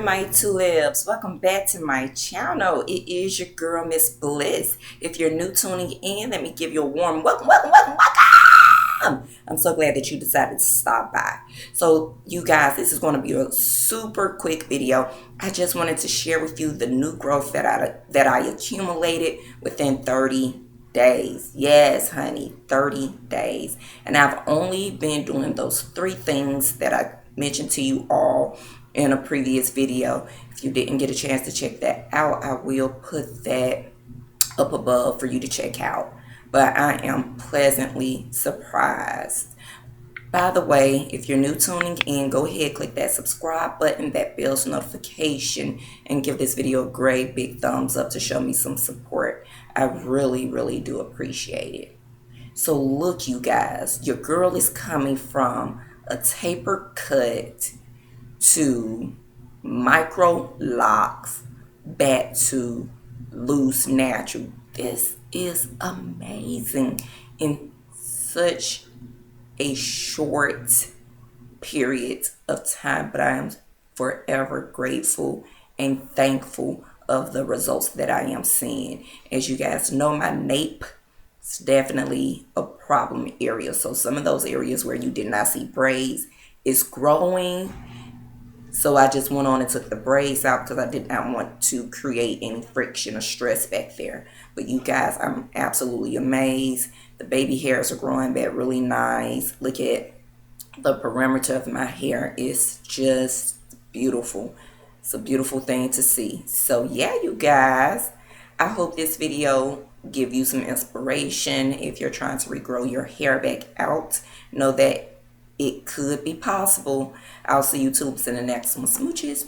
My tulips, welcome back to my channel. It is your girl Miss Bliss. If you're new tuning in, let me give you a warm welcome. I'm so glad that you decided to stop by. So you guys, this is going to be a super quick video. I just wanted to share with you the new growth that I accumulated within 30 days. Yes, honey, 30 days. And I've only been doing those 3 things that I mentioned to you all in a previous video. If you didn't get a chance to check that out, I will put that up above for you to check out. But I am pleasantly surprised. By the way, if you're new tuning in, go ahead, click that subscribe button, that bell's notification, and give this video a great big thumbs up to show me some support. I really do appreciate it. So look, you guys, your girl is coming from a taper cut to micro locks back to loose natural. This is amazing in such a short period of time, but I am forever grateful and thankful of the results that I am seeing. As you guys know, my nape is definitely a problem area. So some of those areas where you did not see braids is growing. So I just went on and took the braids out because I did not want to create any friction or stress back there. But you guys, I'm absolutely amazed. The baby hairs are growing back really nice. Look at the perimeter of my hair. Is just beautiful. It's a beautiful thing to see. So yeah, you guys, I hope this video give you some inspiration. If you're trying to regrow your hair back out, know that it could be possible. I'll see you tubes in the next one. Smooches.